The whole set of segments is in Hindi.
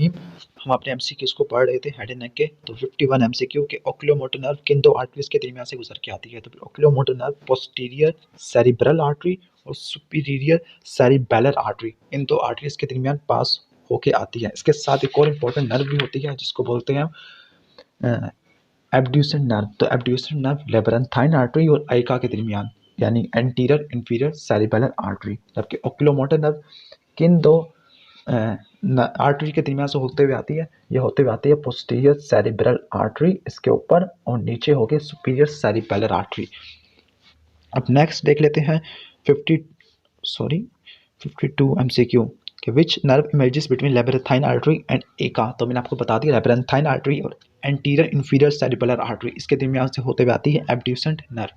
हम अपने एमसीक्यूज को पढ़ रहे थे हेड एंड नेक के। तो 51 एमसीक्यू के ओक्यूलोमोटर नर्व किन दो आर्टरीज के दरमियान से गुजर के आती है। तो ओक्यूलोमोटर नर्व पोस्टीरियर सेरिब्रल आर्टरी और सुपीरियर सेरिबेलर आर्टरी, इन दो आर्टरीज के दरमियान पास होके आती है। इसके साथ एक और इम्पोर्टेंट नर्व भी होती है जिसको बोलते हैं एब्ड्यूसेंट नर्व। तो एब्ड्यूसेंट नर्व लेबरंथाइन आर्टरी और आइका के दरमियान यानी एंटीरियर इंफीरियर सेरिबेलर आर्टरी, जबकि ओक्यूलोमोटर नर्व किन दो आर्टरी के दरमियान से होते हुए आती है। ये होते हुए आती है पोस्टीरियर सेरिब्रल आर्टरी, इसके ऊपर और नीचे होगी सुपीरियर सेरिबेलर आर्टरी। अब नेक्स्ट देख लेते हैं 52 एमसीक्यू कि which nerve emerges between labyrinthine artery and AICA. तो मैंने आपको बता दिया लेबरथाइन आर्टरी और एंटीरियर इंफीरियर सेरिबेलर आर्टरी, इसके दरमियान से होते हुए आती है एब्ड्यूसेंट नर्व।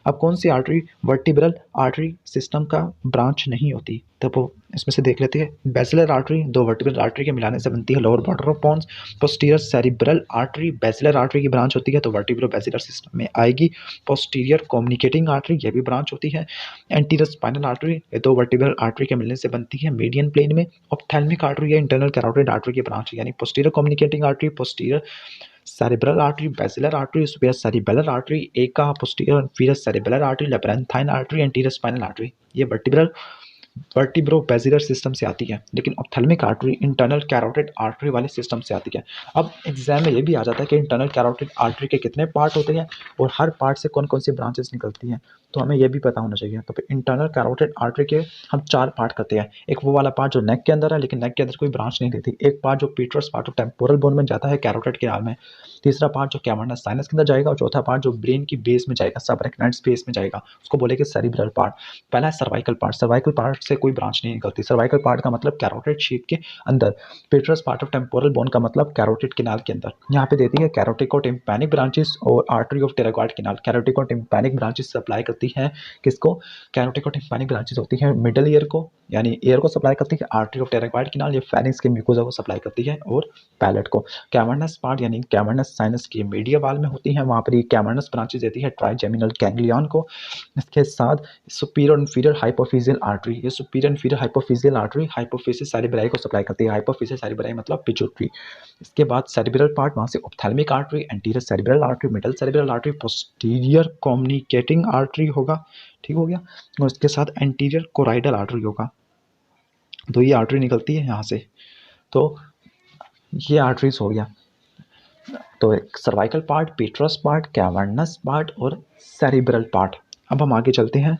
अब कौन सी आर्टरी वर्टिब्रल आर्टरी सिस्टम का ब्रांच नहीं होती। तो वो इसमें से देख लेते हैं। बेसिलर आर्टरी दो वर्टिब्रल आर्टरी के मिलाने से बनती है lower border of pons. Posterior cerebral artery basilar artery की ब्रांच होती है तो वर्टिब्रो बेसिलर सिस्टम में आएगी। पोस्टीरियर कम्युनिकेटिंग आर्टरी ये भी ब्रांच होती है। एंटीरियर स्पाइनल आर्टरी ये दो वर्टिब्रल आर्टरी के मिलने से बनती है मीडियन प्लेन में। ऑप्थेल्मिक आर्टरी या इंटरनल कैरोटिड आर्टरी की ब्रांच यानी posterior communicating artery, posterior cerebral artery, basilar artery, superior cerebellar artery, AICA, posterior inferior cerebellar artery, labyrinthine artery, anterior spinal artery, ये वर्टिब्रो बेसिलर सिस्टम से आती है। लेकिन ophthalmic artery internal carotid artery वाले सिस्टम से आती है। अब एग्जाम में ये भी आ जाता है कि इंटरनल कैरोटिड आर्टरी के कितने पार्ट होते हैं और हर पार्ट से कौन कौन सी ब्रांचेस निकलती हैं, तो हमें ये भी पता होना चाहिए। तो फिर इंटरनल कैरोटिड आर्टरी के हम 4 पार्ट करते हैं। एक वो वाला पार्ट जो नेक के अंदर है लेकिन नेक के अंदर कोई ब्रांच नहीं देती। एक पार्ट जो Peters part of temporal bone में जाता है कैरोटिड के नाम में। तीसरा पार्ट जो कैवर्नस साइनस के अंदर जाएगा और चौथा पार्ट जो ब्रेन की बेस में जाएगा, सबरेक्नाइड स्पेस में जाएगा, उसको बोलेंगे सेरिब्रल पार्ट। पहला है सर्वाइकल पार्ट। सर्वाइकल पार्ट से कोई ब्रांच नहीं निकलती। सर्वाइकल पार्ट का मतलब कैरोटिड शीट के अंदर। Peters part of temporal bone का मतलब कैरोटिड कैनाल के अंदर। यहाँ पे देती है कैरोटिको-टिम्पैनिक ब्रांचेस और artery of pterygoid canal. Carotico tympanic branches supply करती है किसको, कैरोटिको-टिम्पैनिक ब्रांचेस होती है मिडल ईयर को, यानी ईयर को सप्लाई करती है। आर्टरी ऑफ टेरागॉइड कैनाल ये फेरिंक्स के म्यूकोजा को सप्लाई करती है और पैलेट को। कैवर्नस पार्ट यानी कैवर्नस साइनस की मीडिया वाल में होती है, वहाँ पर ये कैवर्नस ब्रांचेस देती है ट्राइजेमिनल गैंग्लियन को। इसके साथ सुपीरियर इंफीरियर हाइपोफिजियल आर्टरी, ये superior inferior hypophyseal artery hypophysis cerebral को सप्लाई करती है। हाइपोफिसिस सेरिब्रल मतलब पिट्यूटरी। इसके बाद सेरिब्रल पार्ट, वहाँ से ophthalmic artery, anterior cerebral artery, middle cerebral artery, posterior communicating artery होगा, ठीक हो गया। और इसके साथ एंटीरियर कोराइडल आर्टरी होगा। तो ये आर्टरी निकलती है यहाँ से। तो ये आर्टरीज हो गया। तो एक cervical part, Peters part, cavernous part और सेरिब्रल पार्ट। अब हम आगे चलते हैं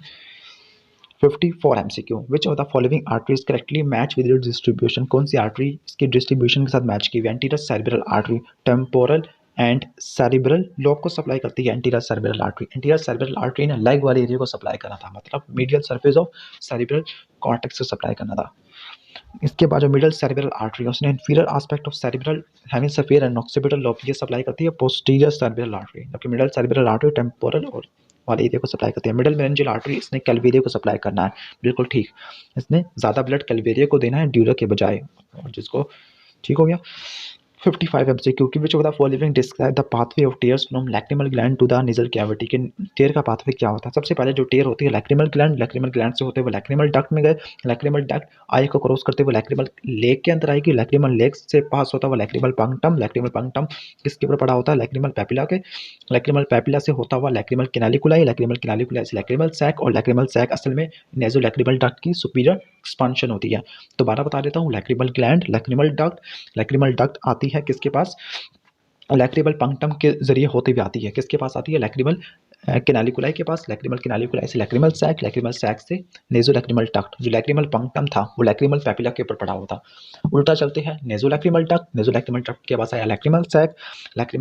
54 MCQ. Which of the following arteries correctly match with its distribution. कौन सी आर्टरी इसकी डिस्ट्रीब्यूशन के साथ मैच की हुई। Anterior cerebral artery temporal and cerebral lobe को सप्लाई करती है। Anterior cerebral artery, anterior cerebral artery ने लेग वाले एरिया को सप्लाई करना था, मतलब medial surface of cerebral cortex को सप्लाई करना था। इसके बाद जो मिडल सेरिब्रल आर्टरी है उसने inferior aspect of cerebral hemisphere and occipital lobe ये सप्लाई करती है पोस्टीरियर सेरिब्रल आर्टरी, जबकि मिडल सेरिब्रल आर्टरी टेम्पोरल और वाले एरिया को सप्लाई करती है। मिडल मेनिंजियल आर्टरी इसने कैलवेरिया को सप्लाई करना है, बिल्कुल ठीक। इसने ज़्यादा ब्लड कैलवेरिया को देना है ड्यूरा के बजाय, और जिसको ठीक हो गया। 55 एमसीक्यू की which of the following describe the pathway of tears from lacrimal gland to the nasal cavity. के टेयर का पाथवे क्या होता है। सबसे पहले जो टेयर होती है लैक्रिमल ग्लैंड से होते हुए लैक्रिमल डक्ट में गए। लैक्रिमल डक्ट आई को क्रॉस करते हुए लैक्रिमल लेग के अंदर आएगी। लैक्रिमल लेग से पास होता हुआ लैक्रिमल पंक्टम किसके ऊपर पड़ा होता है, लैक्रिमल पैपिला के। लैक्रिमल पैपिला से होता हुआ लैक्रिमल कैनालिकुलाई, लैक्रिमल कैनालिकुलाई से लैक्रिमल सैक, और लैक्रिमल सैक असल में नेजो लैक्रिमल डक्ट की सुपीरियर एक्सपांशन होती है। दोबारा बता देता हूँ, लैक्रिमल ग्लैंड, लैक्रिमल डक्ट आती है किसके पास, लैक्रिमल पंक्टम के जरिए होते हुए आती है। किसके पास आती है, लैक्रिमल कैनालिकुलाई के पास। लैक्रिमल कैनालिकुलाई से लैक्रिमल सैक से नेजो लैक्रिमल डक्ट। जो लैक्रिमल पंक्टम था वो लैक्रिमल पैपिला के ऊपर पड़ा हुआ था। उल्टा चलते हैं, नेजो लैक्रिमल डक्ट के पास आया लैक्रिमल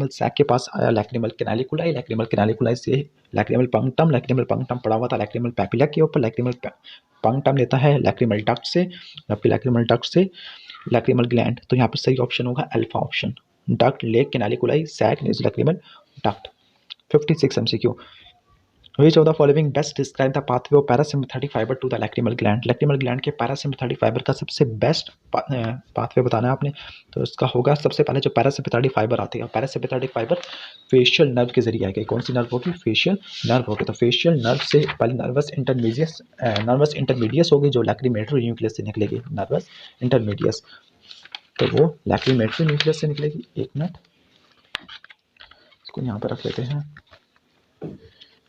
सैक के पास आया लैक्रिमल कैनालिकुलाई से लैक्रिमल पंक्टम पड़ा हुआ था लैक्रिमल पैपिला के ऊपर। लैक्रिमल पंक्टम लेता है लैक्रिमल डक्ट से, जबकि लैक्रिमल डक्ट से लैक्रिमल ग्लैंड। तो यहाँ पर सही ऑप्शन होगा alpha option, duct, lake, canaliculi, sac, nasolacrimal duct. 56 MCQ. Which of the following best describe the pathway of parasympathetic fiber to the lacrimal gland। lacrimal gland के parasympathetic fiber का सबसे बेस्ट पाथवे बताना है आपने, तो इसका होगा सबसे पहले जो पैरासिम्पैथेटिक फाइबर आती है। पैरासिम्पैथेटिक फाइबर फेशियल नर्व के जरिए आएगी। कौन सी नर्व होगी, फेशियल नर्व होगी। तो फेशियल नर्व से पहले नर्वस इंटरमीडियस होगी जो लैक्रिमेटरी न्यूक्लियस से निकलेगी, नर्वस इंटरमीडियस। तो वो लैक्रिमेटरी न्यूक्लियस से निकलेगी। एक मिनट, इसको यहाँ पर रख लेते हैं।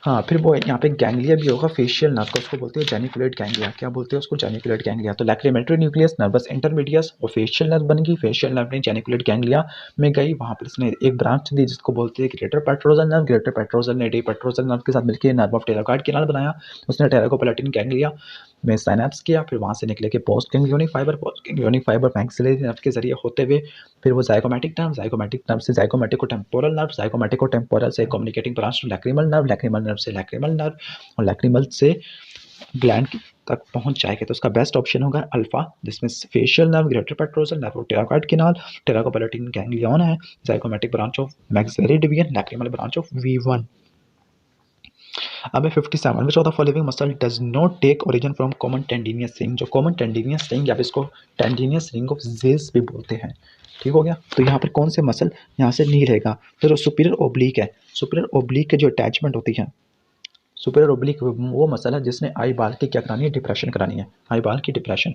हाँ, फिर वो यहाँ पे गैंग्लिया भी होगा फेशियल नर्व का, उसको बोलते हैं जेनिकुलेट गैंग्लिया। क्या बोलते हैं उसको? Geniculate ganglia. तो लैक्रिमेटरी न्यूक्लियस, नर्वस इंटरमीडियस और फेशियल नर्व बन गई। फेशियल नर्व ने जेनिकुलेट गैंग्लिया में गई, वहाँ पर उसने एक ब्रांच दी जिसको बोलते हैं greater petrosal nerve. Greater petrosal ने डी पेट्रोजल नर्व के साथ मिलकर नर्व ऑफ टेराकार्ड कैनाल बनाया। उसने टेराकोपैलेटिन गैंग्लिया में साइनेप्स किया, फिर वहाँ से निकले के post ganglionic fibre. Post ganglionic fibre maxillary nerve के जरिए होते हुए फिर वो जाइगोमैटिक नर्व, जाइगोमैटिक नर्व से zygomatico temporal nerve, zygomatico temporal से communicating branch to lacrimal nerve, lacrimal nerve से लैक्रिमल नर्व और लैक्रिमल से ग्लैंड तक पहुंच जाएगा। तो उसका बेस्ट ऑप्शन होगा अल्फा, जिसमें facial nerve, greater petrosal nerve, pterygoid canal, pterygopalatine ganglion है, zygomatic branch of maxillary division, lacrimal branch of V1। अब 57 which of the following muscle does not take origin from common tendinous ring. जो कॉमन टेंडिनियस रिंग या फिर इसको टेंडिनियस रिंग ऑफ ज़ेस भी बोलते हैं। ठीक हो गया। तो यहाँ पर कौन से मसल यहाँ से नहीं रहेगा? फिर सुपीरियर ओब्लिक है। सुपीरियर ओब्लिक के जो अटैचमेंट होती है, सुपीरियर ओब्लिक वो मसल है जिसने आई बाल की क्या करानी है? डिप्रेशन करानी है, आई बाल की डिप्रेशन।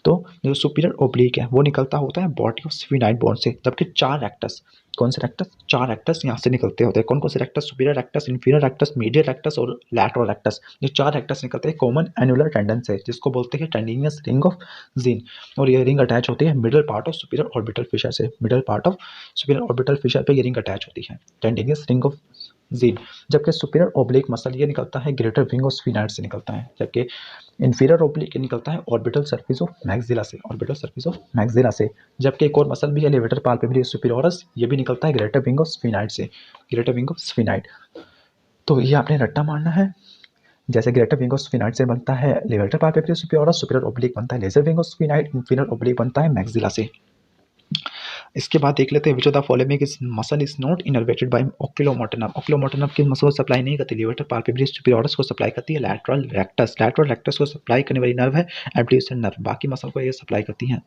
तो जो सुपीरियर ओब्लिक है वो निकलता होता है बॉडी ऑफ स्फिनाइट बोन से, जबकि 4 रेक्टस, कौन से रेक्टस? 4 रेक्टस यहाँ से निकलते होते हैं। कौन कौन से rectus? Superior rectus, inferior rectus, medial rectus और लैटरल रेक्टस। ये 4 रेक्टस निकलते हैं कॉमन एनुलर टेंडन से, जिसको बोलते हैं टेंडिनियस रिंग ऑफ जीन। और ये रिंग अटैच होती है middle part of superior orbital fissure से। Middle part of superior orbital fissure पे ये रिंग अटैच होती है, टेंडिनियस रिंग ऑफ जीन। जबकि सुपीरियर ओब्लिक मसल ये निकलता है ग्रेटर विंग ऑफ स्फिनाइट से निकलता है, जबकि इंफीरियर ओब्लिक निकलता है ऑर्बिटल सरफेस ऑफ मैक्सिला से, ऑर्बिटल सरफेस ऑफ मैक्सिला से। जबकि एक और मसल भी है लेवेटर पाल्पेब्रियस सुपीरियरस, ये भी निकलता है ग्रेटर विंग ऑफ स्फिनाइट से, ग्रेटर विंग ऑफ स्फिनाइट। तो ये आपने रट्टा मारना है। जैसे ग्रेटर विंग ऑफ स्फिनाइट से बनता है levator palpebrae superioris, superior oblique बनता है lesser wing of sphenoid, inferior oblique बनता है मैक्सिला से। इसके बाद देख लेते हैं which of the following is muscle is not innervated by oculomotor nerve. Oculomotor nerve की मसल सप्लाई नहीं करती, लेवेटर पाल्पेब्रियस सुपीरियरस को सप्लाई करती है लैटरल रेक्टस। लैटरल रेक्टस को सप्लाई करने वाली नर्व है एब्ड्यूसेंट नर्व, बाकी मसल को ये सप्लाई करती हैं।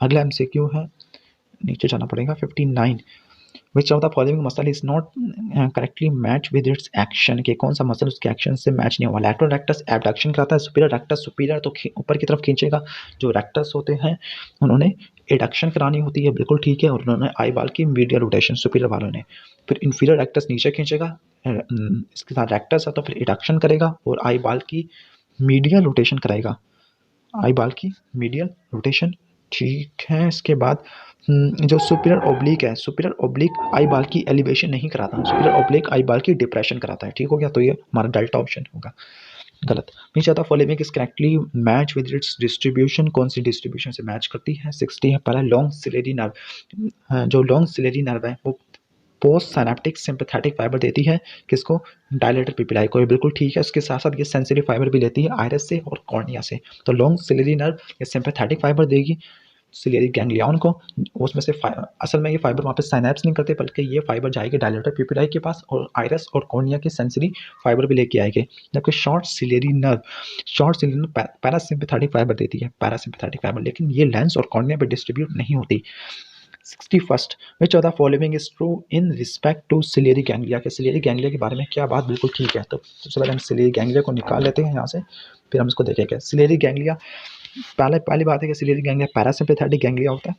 अगला एमसीक्यू है, नीचे जाना पड़ेगा। 59 विच of the following muscle is not correctly match with its action. के कौन सा मसल उसके एक्शन से मैच नहीं हुआ? लैटरल रेक्टस एबडक्शन कराता है, सुपीरियर रेक्टस सुपीरियर तो ऊपर की तरफ खींचेगा, जो रेक्टस होते हैं उन्होंने एडक्शन करानी होती है, बिल्कुल ठीक है, और उन्होंने आई बाल की मीडियल रोटेशन सुपीरियर वालों ने। फिर इंफीरियर रेक्टस नीचे खींचेगा, इसके साथ रेक्टस है तो फिर एडक्शन करेगा और आई बाल की मीडियल रोटेशन कराएगा, आई बाल की मीडियल रोटेशन। ठीक है। इसके बाद जो सुपीरियर ओब्लिक है, सुपीरियर ओब्लिक आई बाल की एलिवेशन नहीं कराता, सुपीरियर ओब्लिक आई बाल की डिप्रेशन कराता है। ठीक हो गया। तो ये हमारा डेल्टा ऑप्शन होगा। गलत। नीचे आता following is correctly match with its distribution. कौन सी डिस्ट्रीब्यूशन से मैच करती है? 60 है। पहला लॉन्ग सिलेरी नर्व, जो लॉन्ग सिलेरी नर्व है वो पोस्ट साइनेप्टिक सिंपैथेटिक फाइबर देती है किसको? डायलेटर पिपिलाई को। ये बिल्कुल ठीक है। उसके साथ साथ ये सेंसिटिव फाइबर भी लेती है आयरस से और कॉर्निया से। तो लॉन्ग सिलेरी नर्व ये सिंपैथेटिक फाइबर देगी सिलियरी गैंग्लियन को, उसमें से असल में ये फाइबर वहाँ पे साइनेप्स नहीं करते, बल्कि ये फाइबर जाएंगे डायलेटर पिपिलाई के पास और आयरस और कॉर्निया के सेंसरी फाइबर भी लेके आएंगे। जबकि short ciliary nerve parasympathetic fibre देती है, पैरासिम्पैथेटिक फाइबर, लेकिन ये लेंस और कॉर्निया पे डिस्ट्रीब्यूट नहीं होती। 61 which of the following is true in respect to ciliary ganglia के? सिलियरी गैंग्लिया के बारे में क्या बात बिल्कुल ठीक है? तो सबसे पहले हम सिलियरी गैंग्लिया को निकाल लेते हैं यहाँ से, फिर हम इसको देखेंगे। सिलियरी गैंग्लिया, पहली बात है कि सिलियरी गैंग्लिया पैरासिम्पैथेटिक गैंग्लिया होता है,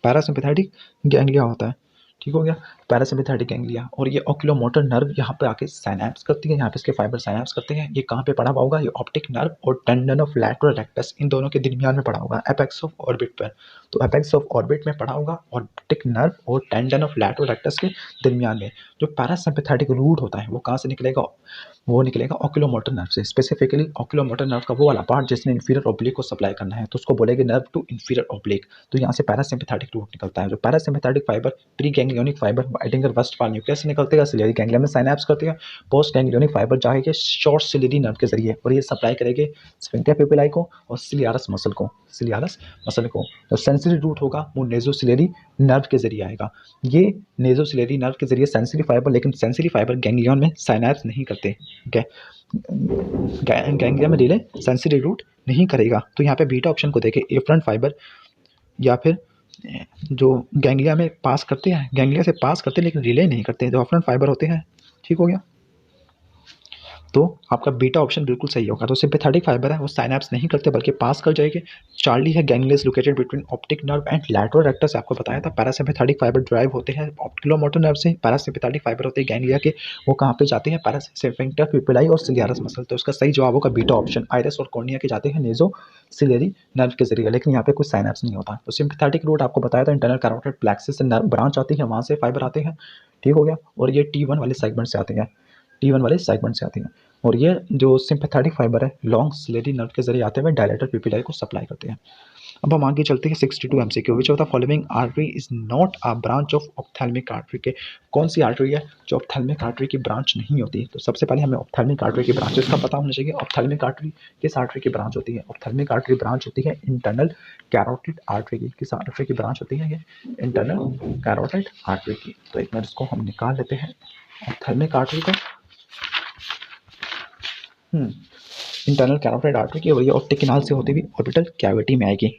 पैरासिम्पैथेटिक गैंग्लिया होता है। ठीक हो गया। पैरासिम्पैथेटिक गैंग्लिया, और ये ओक्यूलोमोटर नर्व यहाँ पे आके साइनेप्स करती है, यहाँ पे इसके फाइबर साइनेप्स करते हैं। ये कहाँ पे पड़ा हुआ होगा? ये ऑप्टिक नर्व और टेंडन ऑफ लैटरल रेक्टस, इन दोनों के दरमियान में पड़ा होगा, एपेक्स ऑफ ऑर्बिट पर। तो एपेक्स ऑफ ऑर्बिट में पड़ा होगा ऑप्टिक नर्व और टेंडन ऑफ लैटरल रेक्टस के दरमियान में। जो पैरासिम्पैथेटिक रूट होता है वो कहाँ से निकलेगा? वो निकलेगा ओक्यूलोमोटर नर्व से, स्पेसिफिकली ओक्यूलोमोटर नर्व का वो वाला पार्ट जिसने इंफीरियर ओब्लिक को सप्लाई करना है, तो उसको बोलेंगे नर्व टू इंफीरियर ओब्लिक। तो यहाँ से पैरासिम्पैथेटिक रूट निकलता है। जो parasympathetic fibre pre ganglionic fibre Edinger Westphal nucleus से निकलते हैं, सिलियरी गैंग्लिया में साइनेप्स करते हैं। पोस्ट गैंग्लियोनिक फाइबर जाएंगे शॉर्ट सिलियरी नर्व के जरिए और ये सप्लाई करेंगे स्फिंक्टर पिपिलाई को और सिलियारस मसल को, सिलियारस मसल को। तो सेंसरी रूट होगा वो नेजोसिलियरी नर्व के जरिए आएगा। ये नेजोसिलियरी नर्व के जरिए सेंसरी फाइबर, लेकिन सेंसरी फाइबर गैंग्लियन में साइनेप्स नहीं करते, गैंग्लिया में रिले सेंसरी रूट नहीं करेगा। तो यहाँ पे बीटा ऑप्शन को देखें, एफरंट फाइबर या फिर जो गैंग्लिया में पास करते हैं, गैंग्लिया से पास करते हैं लेकिन रिले नहीं करते, जो एफरंट फाइबर होते हैं। ठीक हो गया। तो आपका बीटा ऑप्शन बिल्कुल सही होगा। तो सिंपैथेटिक फाइबर है वो साइनैप्स नहीं करते बल्कि पास कर जाएंगे। चार्ली है ganglion located between optic nerve and lateral rectus, आपको बताया था। पैरासिम्पैथेटिक फाइबर ड्राइव होते हैं ऑप्टिकोमोटर नर्व से। पैरासिम्पैथेटिक फाइबर होते हैं गैंग्लिया के, वो कहाँ पे जाते हैं, पैरास्फिंक्टर पिपिलाई और सिलियारस मसल। तो इसका सही जवाब होगा बीटा ऑप्शन, आइरिस और कॉर्निया के जाते हैं नेजो सिलियरी नर्व के जरिए, लेकिन यहाँ पे कोई साइनैप्स नहीं होता। तो सिंपैथेटिक रूट आपको बताया था इंटरनल कैरोटिड प्लेक्सस से नर्व ब्रांच आती है, वहाँ से फाइबर आते हैं, ठीक हो गया। और ये T1 वाले सेगमेंट से आते हैं, T1 वाले सेगमेंट से आती हैं। और ये जो सिंपैथेटिक फाइबर है लॉन्ग सिलेरी नर्व के जरिए आते हुए डायलेटर पिपिलाई को सप्लाई करते हैं। अब हम आगे चलते हैं 62 MCQ, which of the following artery is not a branch of ophthalmic artery के, कौन सी आर्टरी है जो ऑप्थेल्मिक आर्टरी की ब्रांच नहीं होती। तो सबसे पहले हमें ऑप्थेल्मिक आर्टरी की ब्रांच इसका पता होना चाहिए। ऑप्थेल्मिक आर्टरी किस आर्टरी की ब्रांच होती है? ऑप्थेल्मिक आर्टरी ब्रांच होती है इंटरनल कैरोटिड आर्टरी की। किस आर्टरी की ब्रांच होती है? ये इंटरनल कैरोटिड आर्टरी की। तो एक मिनट इसको हम निकाल लेते हैं ऑप्थेल्मिक आर्टरी को। इंटरनल कैरोटिड आर्टरी की, और ये ऑप्टिक किनाल से होती हुई ऑर्बिटल कैविटी में आएगी,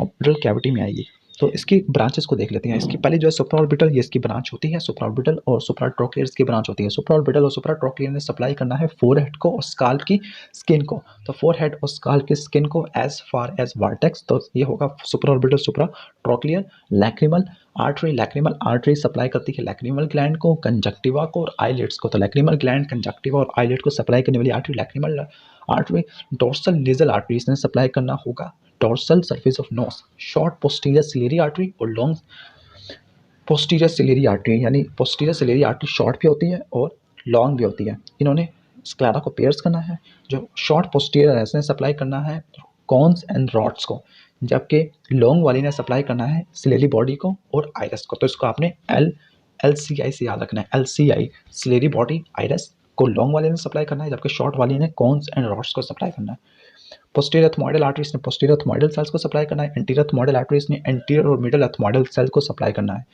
ऑर्बिटल कैविटी में आएगी। तो इसकी ब्रांचेस को देख लेते हैं। इसकी पहले जो है सुप्रा ऑर्बिटल, ये इसकी ब्रांच होती है सुप्रा ऑर्बिटल, और सुप्रा ट्रोक्लियर इसकी ब्रांच होती है। सुप्रा ऑर्बिटल और सुप्रा ट्रोक्लियर ने सप्लाई करना है फोरहेड को और स्काल्प की स्किन को। तो फोरहेड और स्काल्प की स्किन को एज फार एज वर्टेक्स, तो ये होगा सुप्रा ऑर्बिटल सुप्रा ट्रोक्लियर। लैक्रिमल आर्टरी सप्लाई करती है लैक्रिमल ग्लैंड को, कंजक्टिवा को और आईलिड्स को। तो लैक्रिमल ग्लैंड, कंजक्टिवा और आईलिड को सप्लाई करने वाली artery lacrimal artery. Dorsal nasal artery इसने सप्लाई करना होगा dorsal surface of nose. Short posterior ciliary artery और लॉन्ग पोस्टीरियर सिलेरी आर्टरी, यानी पोस्टीरियर सिलेरी आर्टरी शॉर्ट भी होती है और लॉन्ग भी होती है। इन्होंने स्क्लेरा को पेयर्स करना है। जो शॉर्ट पोस्टीरियर है इसने सप्लाई करना है कॉन्स एंड रॉड्स को, जबकि लॉन्ग वाली ने सप्लाई करना है सिलेरी बॉडी को और आइरस को। तो इसको आपने LCI से याद रखना है। LCI सिलेरी बॉडी आइरस को लॉन्ग वाले ने सप्लाई करना है, जबकि शॉर्ट वाली ने कॉन्स एंड रॉड्स को सप्लाई करना है। पोस्टीरियर एथमोइडल आर्टरीज ने पोस्टीरियर एथमोइडल सेल्स को सप्लाई करना है। एंटीरियर एथमोइडल आर्टरीज ने एंटीरियर और मिडल एथमोइडल सेल को सप्लाई करना है।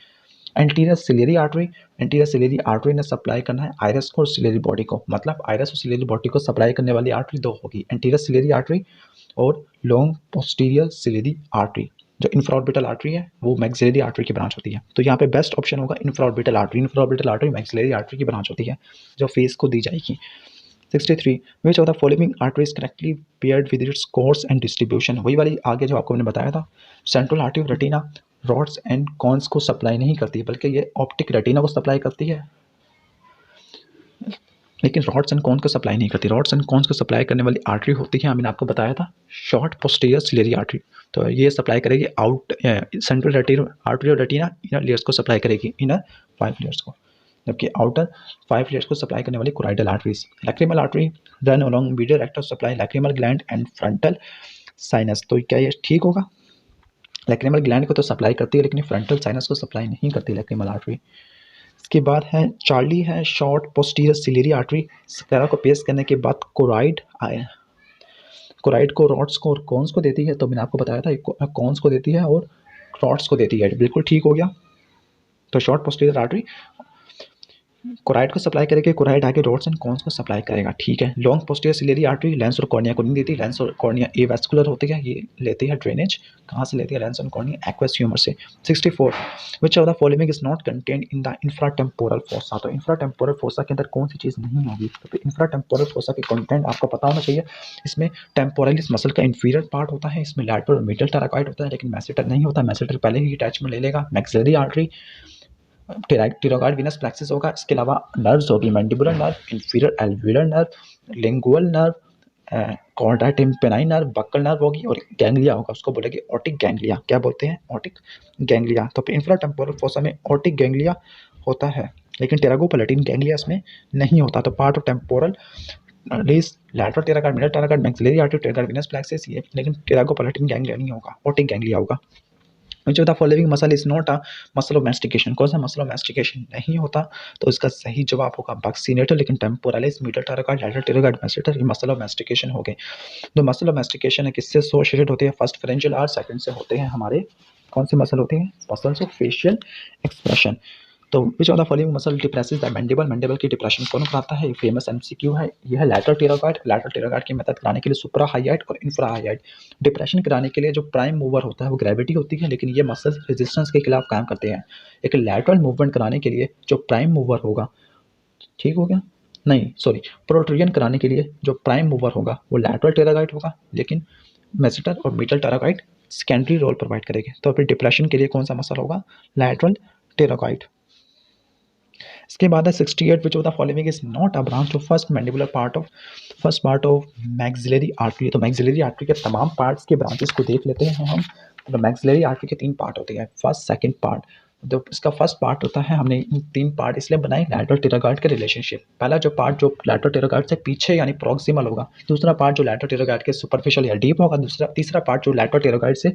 एंटीरियर सिलेरी आर्टरी ने सप्लाई करना है आइरस को और सिलेरी बॉडी को। मतलब आइरस और सिलेरी बॉडी को सप्लाई करने वाली आर्टरी दो होगी, एंटीरियर सिलेरी आर्टरी और लॉन्ग पोस्टीरियर सिलेरी आर्टरी। जो इंफ्राऑर्बिटल आर्टरी है वो मैक्सिलरी आर्टरी की ब्रांच होती है। तो यहाँ पे बेस्ट ऑप्शन होगा इंफ्राऑर्बिटल आर्टरी मैक्सिलरी आर्टरी की ब्रांच होती है जो फेस को दी जाएगी। 63 विच of the following artery is correctly paired with its course and distribution. वही वाली आगे जो आपको मैंने बताया था। Central artery retina rods and cones को सप्लाई नहीं करती, बल्कि ये ऑप्टिक रेटिना को सप्लाई करती है, लेकिन रॉड्स एंड कॉन्स को सप्लाई नहीं करती। रॉड्स एंड कॉन्स को सप्लाई करने वाली आर्टरी होती है, मैंने आपको बताया था, शॉर्ट पोस्टीरियर सिलेरी आर्टरी। तो ये सप्लाई करेगी आउट सेंट्रल आर्टरी और रेटिना इनर लेयर्स को सप्लाई करेगी, इनर 5 लेयर्स को, जबकि आउटर 5 लेयर्स को सप्लाई करने वाली choroidal arteries. Lacrimal artery run along medial rectus supply lacrimal gland and frontal sinus. तो क्या ये ठीक होगा? लैक्रिमल ग्लैंड को तो सप्लाई करती है, लेकिन फ्रंटल साइनस को सप्लाई नहीं करती लैक्रिमल आर्टरी। इसके बाद है चार्ली है short posterior ciliary artery. Sclera को पेश करने के बाद कोराइड को रॉड्स को और कॉन्स को देती है। तो मैंने आपको बताया था कॉन्स को देती है और रॉड्स को देती है, बिल्कुल ठीक हो गया। तो शॉर्ट पोस्टीरियर आर्टरी कोराइड को सप्लाई करेगी, कोराइड आगे रॉड्स एंड कॉन्स को सप्लाई करेगा, ठीक है। Long posterior ciliary artery lens और कॉर्निया को नहीं देती। लेंस और कॉर्निया एवास्कुलर होती है, ये लेती है ड्रेनेज। कहाँ से लेती है लेंस और कॉर्निया? एक्वस ह्यूमर से। 64 which of the following is not contained in the infratemporal fossa. तो इंफ्राटेम्पोरल फोसा के अंदर कौन सी चीज़ नहीं होगी? तो इंफ्राटेम्पोरल फोसा के कंटेंट आपको पता होना चाहिए। इसमें टेम्पोरलिस मसल का इंफीरियर पार्ट होता है, इसमें लैटरल और मीडियल टेराकॉइड होता है, लेकिन मैसेटर नहीं होता। मैसेटर पहले ही अटैचमेंट ले लेगा। Maxillary artery pterygoid venous plexus होगा। इसके अलावा नर्व्स होगी mandibular nerve, inferior alveolar nerve, lingual nerve, chorda tympani nerve, buccal nerve होगी और गैंग्लिया होगा, उसको बोलेंगे ऑटिक गैंग्लिया। क्या बोलते हैं? Otic ganglia. तो इंफ्राटेम्पोरल फोसा में ऑटिक गैंग्लिया होता है, लेकिन टेरागोपैलेटिन गैंग्लिया इसमें नहीं होता। तो part of temporal ridge lateral pterygoid, middle pterygoid, maxillary artery, pterygoid venous plexus, ये, लेकिन टेरागोपैलेटिन गैंग्लिया नहीं होगा, ऑटिक गैंग्लिया होगा। Which of the following muscle is not a muscle of mastication. कौन सा मसल ऑफ मैस्टिकेशन नहीं होता? तो इसका सही जवाब होगा बक्सीनेटर, लेकिन टेम्पोरलिस, मिडल टेरागार्ड, लैटरल टेरागार्ड, मैसेटर, ये मसल ऑफ मैस्टिकेशन हो गए। जो मसल ऑफ मैस्टिकेशन है किससे एसोसिएटेड होते हैं? फर्स्ट फेरेंजियल आर्च, सेकंड से होते हैं हमारे कौन से मसल होते हैं? Muscles of facial expression. तो which of the following muscle depresses the mandible. Mandible की डिप्रेशन कौन कराता है? फेमस MCQ है, यह है लैटरल टेरागार्ड की मदद कराने के लिए सुप्रा हाइयाइट और इंफ्रा हाइयाइट। डिप्रेशन कराने के लिए जो प्राइम मूवर होता है वो ग्रेविटी होती है, लेकिन ये मसल्स रेजिस्टेंस के खिलाफ काम करते हैं। एक लैटरल मूवमेंट कराने के लिए जो प्राइम मूवर होगा, ठीक हो गया, नहीं सॉरी, प्रोट्रूजन कराने के लिए जो प्राइम मूवर होगा वो लैटरल टेरागाइड होगा, लेकिन मेसेटर और मीटल टेरागाइड सेकेंडरी रोल प्रोवाइड करेंगे। तो फिर डिप्रेशन के लिए कौन सा मसल होगा? लैटरल टेरागाइड। इसके बाद है 68 विच of the following is not a branch of first mandibular part of maxillary artery. तो मैक्सिलरी आर्टरी के तमाम पार्ट्स के ब्रांचेस को देख लेते हैं हम। तो मैक्सिलरी आर्टरी के 3 पार्ट होते हैं, फर्स्ट सेकंड पार्ट। तो इसका फर्स्ट पार्ट होता है, हमने इन 3 पार्ट इसलिए बनाए लैटरल टेरागाइड के रिलेशनशिप। पहला जो पार्ट जो लैटरल टेरागाइड से पीछे यानी प्रॉक्सिमल होगा, दूसरा पार्ट जो लैटरल टेरागाइड के सुपरफिशियल या डीप होगा, तीसरा पार्ट जो लैटरल टेरागाइड से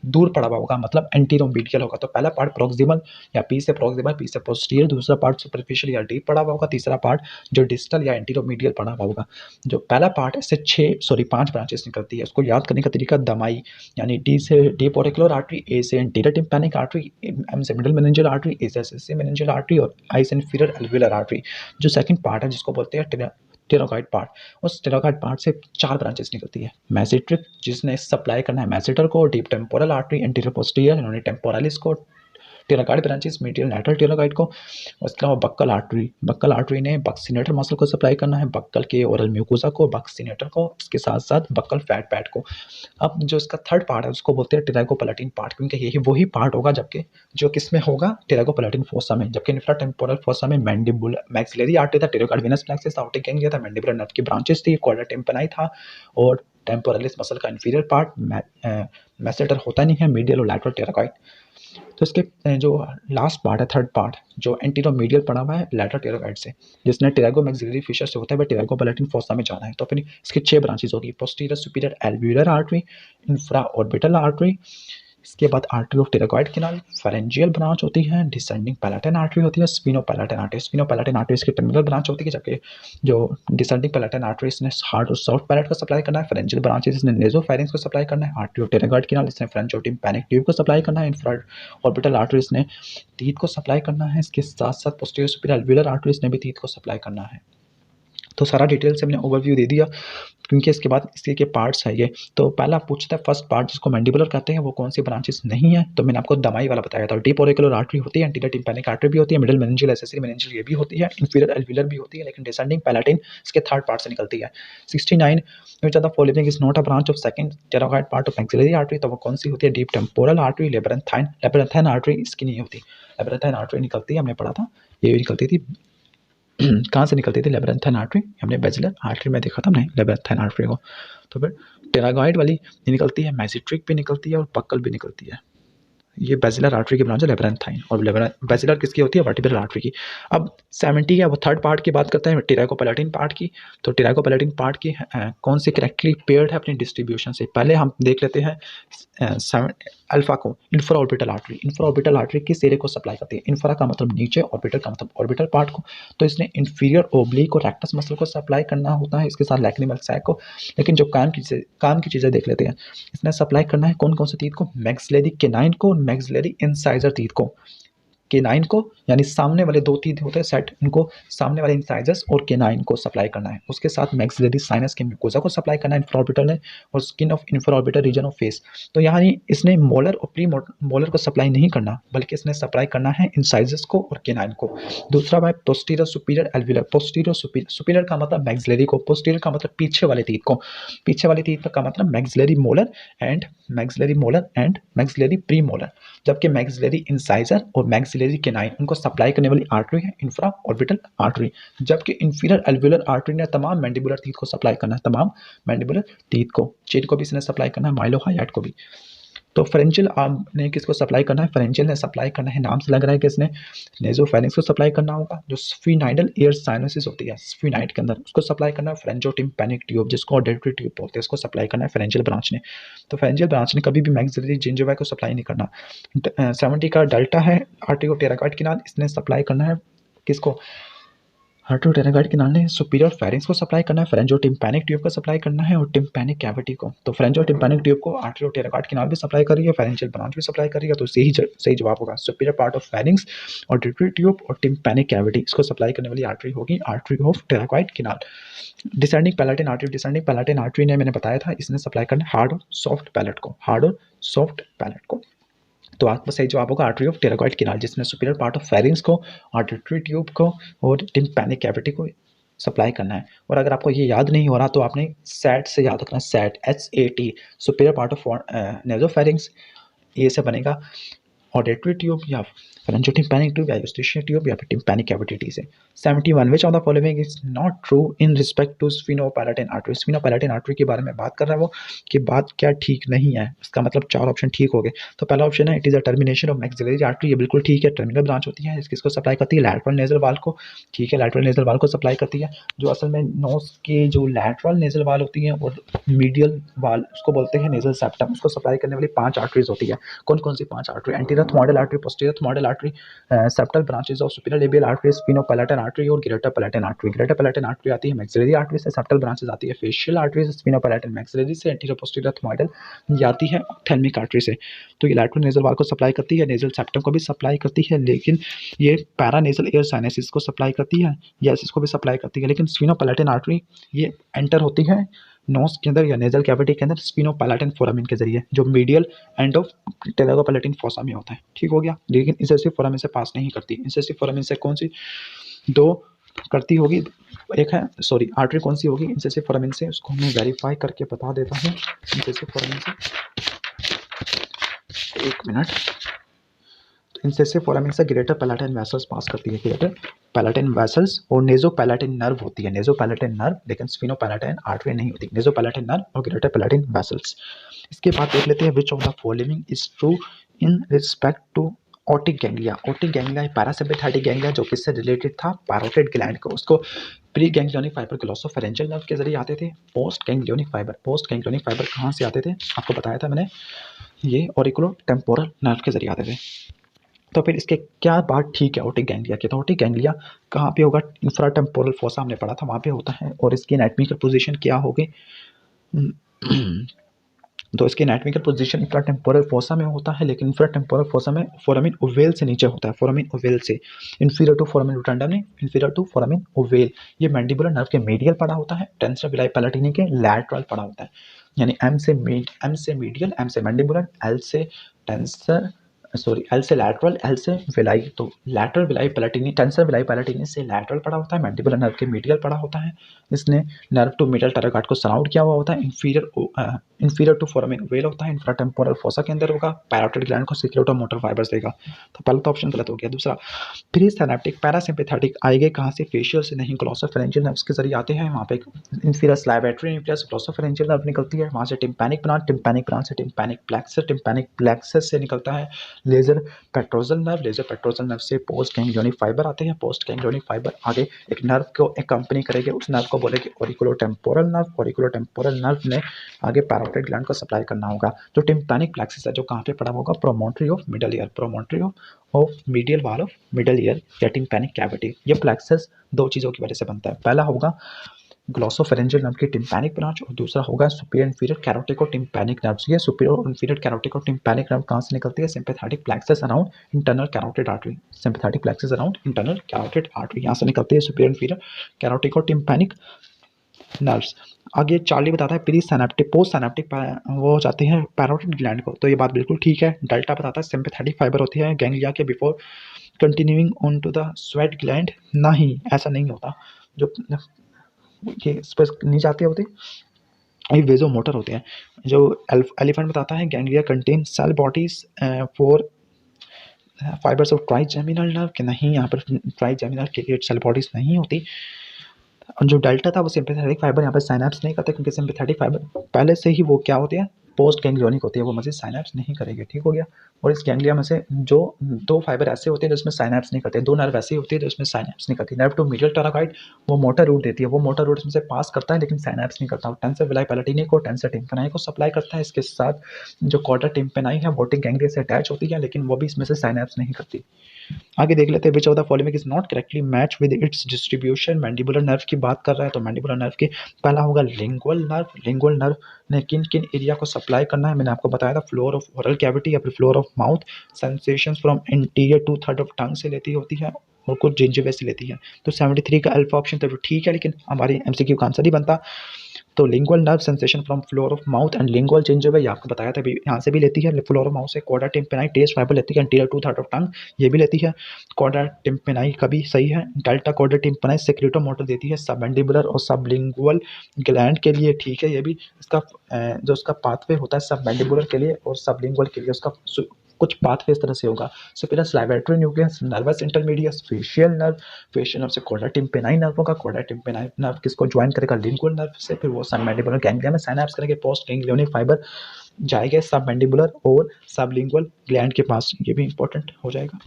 दूर पड़ा हुआ होगा, मतलब एंटीरोमीडियल होगा। तो पहला पार्ट प्रॉक्सिमल या पी से प्रॉक्सिमल, पी से पोस्टीरियर, दूसरा पार्ट सुपरफिशियल या डीप पड़ा हुआ होगा, तीसरा पार्ट जो डिस्टल या एंटीरोमीडियल पड़ा हुआ होगा। जो पहला पार्ट है इससे 5 ब्रांचेस निकलती है। उसको याद करने का तरीका दमाई यानी डी से डीप ऑरिकुलर आर्टरी, ए से एंटीरियर टिम्पैनिक आर्टरी, एम से मिडिल मेनिंजियल आर्टरी, ए से मेनिंजियल आर्टरी और आई से इंफीरियर एल्वियोलर आर्टरी। जो सेकंड पार्ट है जिसको बोलते हैं टेरागाइड पार्ट, उस टेरागाइड पार्ट से 4 ब्रांचेस निकलती है। मैसेट्रिक जिसने सप्लाई करना है मैसेटर को, deep temporal artery, anterior posterior इन्होंने टेम्पोरालिस को, टेरागाइड ब्रांचेस मीडियल लैटरल टेरागाइड को। उसके अलावा बक्कल आर्टरी ने बक्सिनेटर मसल को सप्लाई करना है, बक्कल के ओरल म्यूकोसा को, बक्सिनेटर को, इसके साथ साथ बक्कल फैट पैड को। अब जो इसका थर्ड पार्ट है उसको बोलते हैं टेरागोपैलेटिन पार्ट, क्योंकि यही वही पार्ट होगा जबकि जो किस में होगा, टेरागोपैलेटिन फोसा में। जबकि इंफ्राटेम्पोरल फोसा में मैंडिबुलर मैक्सिलरी आर्टरी था, टेरागाइड वेनस प्लेक्सस था, ऑप्टिक गैंग्लिया था, मैंडिबुलर नर्व की ब्रांचेस थी, क्वाड्रा टिम्पैनी था और टेम्पोरलिस मसल का इंफीरियर पार्ट मैसेटर होता नहीं है, मीडियल और लैटरल टेरागाइड। तो इसके जो लास्ट पार्ट है, थर्ड पार्ट, जो एंटीरोमीडियल पड़ा हुआ है लैटरल टेरागाइड से, जिसने टेरागो मैक्सिलरी फिशर से होता है, वह टेरागोपैलेटिन फोसा में जाना है। तो फिर इसकी 6 ब्रांचेस होगी, posterior superior alveolar artery, infra orbital artery, इसके बाद artery of pterygoid canal, pharyngeal branch होती है, डिसेंडिंग पैलेटिन आर्टरी होती है, स्फीनोपैलेटिन आर्टरी। स्फीनोपैलेटिन आर्टरी इसकी टर्मिनल ब्रांच होती है, जबकि जो डिसेंडिंग पैलेटिन आर्टरी इसने हार्ड और सॉफ्ट पैलेट को सप्लाई करना है। फेरेंजियल ब्रांचेस इसने नेजोफेरिंक्स को सप्लाई करना है। आर्टरी ऑफ टेरागाइड कैनाल इसने फ्रेंच और टिम्पैनिक ट्यूब को सप्लाई करना है। इंफ्रा ऑर्बिटल आर्टरी इसने टीथ को सप्लाई करना है। इसके साथ साथ पोस्टीरियर सुपीरियर एल्वियोलर आर्टरी इसने भी टीथ को सप्लाई करना है। तो सारा डिटेल से मैंने ओवरव्यू दे दिया, क्योंकि इसके बाद इसके के पार्ट्स है ये। तो पहला पूछता है फर्स्ट पार्ट जिसको मैंडिबुलर कहते हैं वो कौन सी ब्रांचेस नहीं है, तो मैंने आपको दमाई वाला बताया था। डीप ऑरिकुलर आर्टरी होती है, एंटीरियर टिम्पैनिक आर्टरी भी होती है, मिडिल मेनिंजियल एसेसरी मेनिंजियल ये भी होती है, इंफीरियर एल्वियोलर भी होती है, लेकिन डिसेंडिंग पैलेटिन इसके थर्ड पार्ट से निकलती है। 69 which of the following is not a branch of second pterygoid part of maxillary artery, तो वो कौन सी होती है? Deep temporal artery, labyrinthine artery इसकी नहीं होती। लेबरेंथाइन आर्टरी निकलती है, हमने पढ़ा था, ये निकलती थी कहाँ से निकलती थी? लेबरेंथाइन आर्टरी, हमने बेजिलर आर्टरी में देखा था हमने लेबरेंथाइन आर्टरी को। तो फिर टेरागाइड वाली निकलती है, मैसेट्रिक भी निकलती है और बक्कल भी निकलती है। ये बेजिलर आर्टरी की ब्रांच है लेबरेंथाइन, और बेजिलर किसकी होती है? वर्टिब्रल आर्टरी की। अब 70 है वो थर्ड पार्ट की बात करते हैं, टेरागोपैलेटिन पार्ट की। तो टेरागोपैलेटिन पार्ट की कौन सी करेक्टली पेयर्ड है अपनी डिस्ट्रीब्यूशन से? पहले हम देख लेते हैं अल्फा को, infra orbital artery. Infra orbital artery किस एरिया को सप्लाई करती है? इंफ्रा का मतलब नीचे, ऑर्बिटल का मतलब ऑर्बिटल पार्ट को। तो इसने इंफीरियर ओब्लिक और रेक्टस मसल को सप्लाई करना होता है, इसके साथ लैक्रिमल सैक को। लेकिन जो काम की चीज़ें देख लेते हैं, इसने सप्लाई करना है कौन कौन से टीथ को? मैक्सिलरी केनाइन को, मैक्सिलरी इंसाइजर टीथ को। केनाइन को यानी सामने वाले 2 टीथ होते हैं सेट, इनको सामने वाले इंसाइजर्स और केनाइन को सप्लाई करना है। उसके साथ मैक्सिलरी साइनस के म्यूकोसा को सप्लाई करना है इंफ्राऑर्बिटल ने, और skin of infraorbital region of face. तो यहाँ इसने मोलर और प्री मोलर को सप्लाई नहीं करना, बल्कि इसने सप्लाई करना है इंसाइजर्स को और केनाइन को। दूसरा है posterior superior alveolar. Posterior superior का मतलब मैक्सिलरी को, पोस्टीरियर का मतलब पीछे वाले टीथ को, पीछे वाले टीथ का मतलब maxillary molar and maxillary pre molar. जबकि मैक्सिलरी इंसाइजर और मैक्सिलरी केनाइन उनको सप्लाई करने वाली आर्टरी है इंफ्रा ऑर्बिटल आर्टरी। जबकि इंफीरियर एल्वियोलर आर्टरी ने तमाम मैंडिबुलर टीथ को सप्लाई करना है, तमाम मैंडिबुलर टीथ को, चेट को भी इसने सप्लाई करना है, माइलोहाइट को भी। तो फ्रेंचियल आर्म ने किसको सप्लाई करना है? फ्रेंचियल ने सप्लाई करना है, नाम से लग रहा है कि इसने नेजोफेरिंक्स को सप्लाई करना होगा। जो स्फीनाइडल एयर साइनसिस होती है स्फीनाइड के अंदर, उसको सप्लाई करना है फ्रेंचो टिम्पैनिक ट्यूब, जिसको ऑडिटरी ट्यूब बोलते हैं, उसको सप्लाई करना है फ्रेंचियल ब्रांच ने। तो फ्रेंचियल ब्रांच ने कभी भी मैक्सिलरी जिंजिवा को सप्लाई नहीं करना। 70 का डेल्टा है आर्टरी टेरागाइड कैनाल, इसने सप्लाई करना है किसको? आर्टरी टेरागाइड कैनाल ने सुपीरियर फेरिंग्स को सप्लाई करना है, फ्रेंचो टिम्पैनिक ट्यूब को सप्लाई करना है और टिम्पैनिक कैविटी को। तो फ्रेंचो टिम्पैनिक ट्यूब को आर्टरी टेरागाइड कैनाल भी सप्लाई कर रही है, फेरेंशियल ब्रांच भी सप्लाई कर रही है। तो सही जवाब होगा superior part of pharynx, auditory tube और टिम्पैनिक कैविटी, इसको सप्लाई करने वाली आर्टरी होगी artery of pterygoid canal. Descending palatine artery, descending palatine artery ने मैंने बताया था, इसने सप्लाई करना है हार्ड और सॉफ्ट पैलेट को, हार्ड और सॉफ्ट पैलेट को। तो आपका सही जवाब होगा आर्टरी ऑफ टेरागाइड कैनाल, जिसमें सुपीरियर पार्ट ऑफ फेरिंग्स को, ऑडिटरी ट्यूब को और टिम्पैनिक कैविटी को सप्लाई करना है। और अगर आपको ये याद नहीं हो रहा तो आपने सैट से याद रखना, SAT SAT, superior part of nasopharynx, ये से बनेगा ऑडिटरी ट्यूब या pharyngotympanic ट्यूब या eustachian ट्यूब या फिर tympanic cavity से। 71 which of the following is not true in respect to sphenopalatine artery. Sphenopalatine artery के बारे में बात कर रहा है वो, कि बात क्या ठीक नहीं है, इसका मतलब 4 ऑप्शन ठीक हो गए। तो पहला ऑप्शन है it is a termination of maxillary artery, ये बिल्कुल ठीक है, टर्मिनल ब्रांच होती है, इसको सप्लाई करती है लैटरल नेजल वाल को, ठीक है, लैटरल नेजल वाल को सप्लाई करती है। जो असल में नोज के जो लैटरल नेजल वाल होती है और मीडियल वाल, उसको बोलते हैं नेजल सेप्टम, उसको सप्लाई करने वाली 5 आर्टरीज होती है। कौन कौन सी 5 artery? Anterior ethmoidal artery, posterior ethmoidal artery, septal branches of superior labial artery, sphenopalatine artery और greater palatine artery. Greater palatine artery आती है मैक्सिलरी आर्टरी से, सेप्टल ब्रांचेस आती है फेशियल आर्टरी से, स्फीनोपैलेटिन मैक्सिलरी से, एंटीरियर पोस्टीरियर थ्रोम्बोइडल जाती है ऑप्थेल्मिक आर्टरी से। तो ये लैटरल नेजल वाल को सप्लाई करती है, नेजल सेप्टम को भी सप्लाई करती है, लेकिन ये पैरानेजल एयर साइनसिस को सप्लाई करती है, यस इसको भी सप्लाई करती है। लेकिन स्फीनोपैलेटिन आर्टरी ये एंटर होती है नोज के अंदर या नेजल कैविटी के अंदर स्फीनोपैलेटिन फोरामिन के जरिए, जो मीडियल एंड ऑफ टेलेगोपैलेटिन फोसा में होता है, ठीक हो गया। लेकिन इंसेसिव फोरामिन से पास नहीं करती। इंसेसिव फोरामिन से कौन सी 2 करती होगी? एक है, सॉरी, आर्टरी कौन सी होगी इंसेसिव फोरामिन से, उसको मैं वेरीफाई करके बता देता हूँ। इंसेसिव फोरामिन से 1 मिनट। तो इंसेसिव फोरामिन से ग्रेटर पैलेटिन वेसल्स पास करती है, ग्रेटर पैलेटिन वेसल्स और नेजोपैलेटिन नर्व होती है, नेजोपैलेटिन नर्व, लेकिन स्फीनोपैलेटिन आर्टरी नहीं होती, नेजोपैलेटिन नर्व और ग्रेटर पैलेटिन वेसल्स। इसके बाद देख लेते हैं which of the following is true in respect to otic ganglia. Otic ganglia parasympathetic ganglia जो किससे रिलेटेड था? पैरोटिड ग्लैंड को। उसको pre ganglionic fibre glossopharyngeal nerve के जरिए आते थे। पोस्ट गैंग्लियोनिक फाइबर कहाँ से आते थे? आपको बताया था मैंने, ये ऑरिकुलो टेम्पोरल नर्व के जरिए आते थे। तो फिर इसके क्या बात ठीक है ओटिक गैंग्लिया की? तो ओटिक गैंग्लिया कहाँ पे होगा? इंफ्राटेम्पोरल फोसा हमने पढ़ा था, वहाँ पे होता है। और इसकी एनाटॉमिकल पोजीशन क्या होगी? तो इसकी एनाटॉमिकल पोजीशन इंफ्राटेम्पोरल फोसा में होता है, लेकिन इंफ्राटेम्पोरल फोसा में फोरामिन ओवेल से नीचे होता है, फोरामिन ओवेल से, इंफीरियर टू फोरामिन रोटंडम नहीं, इंफीरियर टू फोरामिन ओवेल। ये मैंडिबुलर नर्व के मीडियल पड़ा होता है, टेंसर विलाई पैलेटिनी के लैटरल पड़ा होता है। यानी एम से मीडियल, एम से मैंडिबुलर, एल से टेंसर, सॉरी एल से लैटरल, एल से विलाई। तो लैटरल विलाई पैलेटिनी, टेंसर विलाई पैलेटिनी से लैटरल पड़ा होता है, मैंडिबुलर नर्व के मीडियल पड़ा होता है। इसने नर्व टू मीडियल टेरागार्ड को सराउंड किया हुआ होता है। इंफीरियर टू फोरामिन ओवेल होता है, इंफ्राटेम्पोरल फोसा के अंदर होगा। पैरोटिड ग्लैंड को सिक्रेटर मोटर फाइबर्स देगा। तो पहला तो ऑप्शन गलत हो गया। दूसरा, प्री सिनेप्टिक पैरासिम्पैथेटिक आएंगे कहाँ से? फेशियल से नहीं, ग्लोसोफेरेंजियल नर्व्स के जरिए आते हैं। वहाँ पे इंफीरियर स्लाइवेटरी न्यूक्लियस ग्लोसोफेरेंजियल नर्व निकलती है, वहाँ से टिम्पैनिक ब्रांच से टिम्पैनिक प्लेक्सस से निकलता है लेजर पेट्रोजल नर्व से पोस्ट गैंग्लियोनिक फाइबर आते हैं। पोस्ट गैंग्लियोनिक फाइबर आगे एक नर्व को एक्कम्पनी करेंगे, उस नर्व को बोलेंगे ऑरिकुलोटेम्पोरल नर्व। ऑरिकुलोटेम्पोरल नर्व ने आगे पैरोटिड ग्लैंड को सप्लाई करना होगा। जो टिम्पैनिक प्लेक्सस है जो कहाँ पे पड़ा होगा? Promontory of middle ear, promontory of medial wall of middle ear या टिम्पैनिक कैविटी। ये प्लेक्सस 2 चीज़ों की वजह से बनता है। पहला होगा ग्लोसोफेरेंजियल नर्व की टिम्पैनिक ब्रांच और दूसरा होगा superior inferior caroticotympanic nerves. ये superior inferior caroticotympanic nerve कहाँ से निकलती है? Sympathetic plexus around internal carotid artery, sympathetic plexus around internal carotid artery, यहाँ से निकलती है superior inferior caroticotympanic nerves. आगे चार्ली बताता है प्री सिनेप्टिक पोस्ट सिनेप्टिक वो हो जाते हैं पैरोटिड ग्लैंड को, तो ये बात बिल्कुल ठीक है। डेल्टा बताता है सिंपैथेटिक फाइबर होती है गैंग्लिया के before continuing on to the sweat gland. नहीं, ऐसा नहीं होता। जो ये इस पर नहीं जाते होते, ये वेजो मोटर होते हैं। जो एलिफेंट बताता है ganglia contain cell bodies for fibres of trigeminal nerve, कि नहीं, यहाँ पर ट्राइजेमिनल के सेल बॉडीज नहीं होती। और जो डेल्टा था वो सिंपैथेटिक फाइबर यहाँ पर साइनैप्स नहीं करते, क्योंकि सिंपैथेटिक फाइबर पहले से ही वो क्या होती है? पोस्ट गैंग्लियोनिक होती है, वो मजीद साइनैप्स नहीं करेगी, ठीक हो गया। और इस गैंग्लिया में से जो 2 फाइबर ऐसे होते हैं जिसमें साइनैप्स नहीं करते, 2 नर्व ऐसे होती है जिसमें साइनैप्स नहीं करती। नर्व टू मीडियल टेरागाइड वो मोटर रूट देती है, वो मोटर रूट इसमें से पास करता है लेकिन साइनैप्स नहीं करता। टेंसर विलाई पैलेटिनी को, टेंसर टिम्पैनाई को सप्लाई करता है। इसके साथ जो कॉर्डा टिम्पैनाई है वोटिक गैंग्लिया से अटैच होती है, लेकिन वो भी इसमें से साइनैप्स नहीं करती। आगे देख लेते हैं which of the following is not correctly match with its distribution. Mandibular nerve की बात कर रहा है, तो मैंडिबुलर नर्व की पहला होगा लिंगुअल नर्व। लिंगुअल नर्व ने किन किन एरिया को सप्लाई करना है? मैंने आपको बताया था, फ्लोर ऑफ ओरल कैविटी या फिर floor of mouth, sensations from interior 2/3 of tongue से लेती होती है और कुछ जिंजिवा से लेती है। तो 73 का अल्फा ऑप्शन तो ठीक है, लेकिन हमारी MCQ का आंसर ही बनता। तो lingual nerve sensation from floor of mouth and lingual change ये आपको बताया था अभी, यहाँ से भी लेती है फ्लोर ऑफ माउथ से। कॉर्डा टिम्पेनाई टेस्ट फाइबर लेती है anterior two third of tongue, ये भी लेती है। कॉर्डा टिम्पेनाई का भी सही है। डेल्टा कॉर्डा टिम्पेनाई सेक्रेटो मोटर देती है सबमैंडिबुलर और सबलिंगुअल ग्लैंड के लिए, ठीक है। ये भी इसका जो उसका पाथवे होता है सबमैंडिबुलर के लिए और सबलिंगुअल के लिए, उसका कुछ पाथवे इस तरह से होगा। Superior salivatory nucleus, nervus intermedius, facial nerve से कॉर्डा टिम्पेनाई नर्व होगा। कॉर्डा टिम्पेनाई नर्व किसको ज्वाइन करेगा? लिंगुअल नर्व से, फिर वो सबमैंडिबुलर गैंग्लिया में साइनैप्स करेंगे, पोस्ट गैंग्लियोनिक फाइबर जाएगा सबमैंडिबुलर और सबलिंगुअल ग्लैंड के पास, ये भी इंपॉर्टेंट हो जाएगा।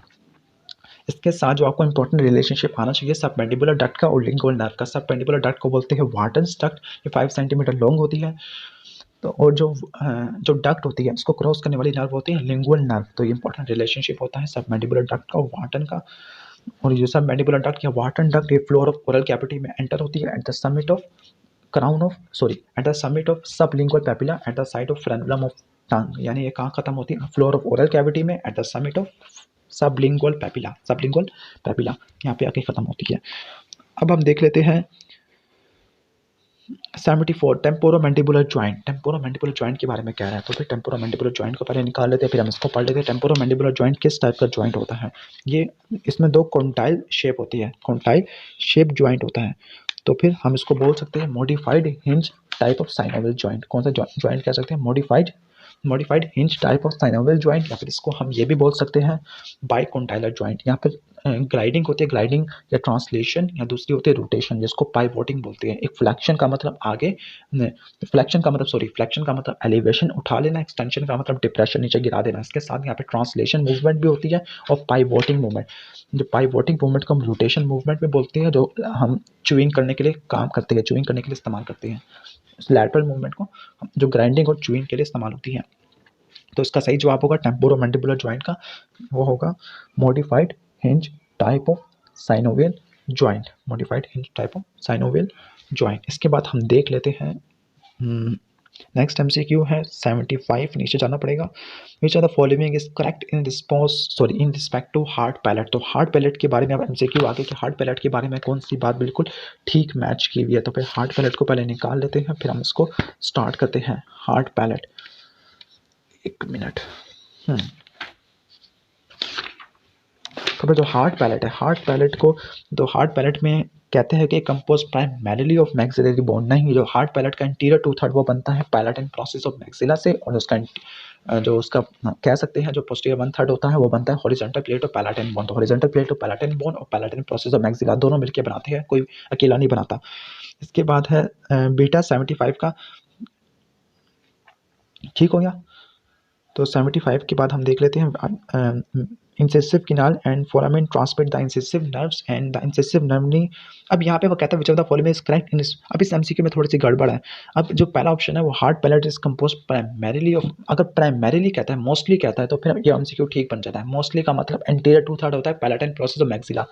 इसके साथ जो आपको इंपॉर्टेंट रिलेशनशिप आना चाहिए सबमैंडिबुलर डक्ट का और लिंगुअल नर्व का। सबमैंडिबुलर डक्ट को बोलते हैं वार्टन्स डक्ट, ये 5 सेंटीमीटर लॉन्ग होती है। तो और जो डक्ट होती है उसको क्रॉस करने वाली नर्व होती है लिंगुअल नर्व। तो ये इंपॉर्टेंट रिलेशनशिप होता है सबमैंडिबुलर डक्ट का और वार्टन का। और ये सबमैंडिबुलर डक्ट या वार्टन डक्ट ये फ्लोर ऑफ ओरल कैविटी में एंटर होती है at the summit of at the summit of sublingual papilla at the side of frenulum of tongue. यानी ये कहाँ खत्म होती है? फ्लोर ऑफ ओरल कैविटी में at the summit of sublingual papilla यहाँ पे आके खत्म होती है। अब हम देख लेते हैं 74 टेम्पोरोमैंडिबुलर जॉइंट। टेम्पोरोमैंडिबुलर जॉइंट के बारे में कह रहा है, तो फिर टेम्पोरोमैंडिबुलर जॉइंट को पहले निकाल लेते हैं, फिर हम इसको पढ़ लेते हैं। टेम्पोरोमैंडिबुलर जॉइंट किस टाइप का जॉइंट होता है? ये इसमें दो कॉन्टाइल शेप होती है, कॉन्टाइल शेप जॉइंट होता है। तो फिर हम इसको बोल सकते हैं modified hinge type of synovial joint. कौन सा जॉइंट कह सकते हैं? Modified hinge type of synovial joint, या फिर इसको हम ये भी बोल सकते हैं बाइकॉन्टाइलर जॉइंट। यहाँ पर ग्लाइडिंग होती है, ग्लाइडिंग या ट्रांसलेशन, या दूसरी होती है रोटेशन, जिसको पाइवोटिंग बोलते हैं। एक फ्लेक्शन का मतलब आगे, फ्लेक्शन का मतलब एलिवेशन उठा लेना, एक्सटेंशन का मतलब डिप्रेशन नीचे गिरा देना। इसके साथ यहाँ पे ट्रांसलेशन मूवमेंट भी होती है और पाइवोटिंग मूवमेंट। जो पाइवोटिंग मूवमेंट को हम रोटेशन मूवमेंट में बोलते हैं, जो हम च्यूइंग करने के लिए काम करते हैं, च्यूइंग करने के लिए इस्तेमाल करते हैं। लैटरल मूवमेंट को जो ग्राइंडिंग और च्यूइंग के लिए इस्तेमाल होती है। तो इसका सही जवाब होगा टेम्पोरोमैंडिबुलर जॉइंट का, वो होगा modified hinge type of synovial joint, modified hinge type of synovial joint. इसके बाद हम देख लेते हैं नेक्स्ट एमसीक्यू है 75, नीचे जाना पड़ेगा। Which are the following is correct in respect to hard palate. तो हार्ड पैलेट के बारे में अब एमसीक्यू आगे कि हार्ड पैलेट के बारे में कौन सी बात बिल्कुल ठीक मैच की हुई है। तो फिर हार्ड पैलेट को पहले निकाल लेते हैं, फिर हम इसको स्टार्ट करते हैं। हार्ड पैलेट, एक मिनट। तो जो हार्ड पैलेट है, हार्ड पैलेट में कहते हैं कि compose primarily of maxillary bone. नहीं, जो हार्ड पैलेट का इंटीरियर टू थर्ड वो बनता है पैलेटिन प्रोसेस ऑफ मैक्सिला से, और उसका जो उसका कह सकते हैं जो पोस्टीरियर 1/3 होता है वो बनता है horizontal plate of palatine bone. तो horizontal plate of palatine bone और पैलेटिन प्रोसेस ऑफ मैक्सिला दोनों मिलकर बनाते हैं, कोई अकेला नहीं बनाता। इसके बाद है बीटा 75 का, ठीक हो गया। तो 75 के बाद हम देख लेते हैं incisive canal and foramen transmit the incisive nerves and the incisive नर्वनी। अब यहाँ पे वो कहता है which of the following is correct in. अब इस एमसीक्यू में थोड़ी सी गड़बड़ है। अब जो पहला ऑप्शन है वो hard palate is compose primarily of, अगर प्राइमरीली कहता है, मोस्टली कहता है, तो फिर ये एमसीक्यू ठीक बन जाता है। मोस्टली का मतलब एंटीरियर टू थर्ड होता है पैलेटिन प्रोसेस ऑफ मैक्सिला।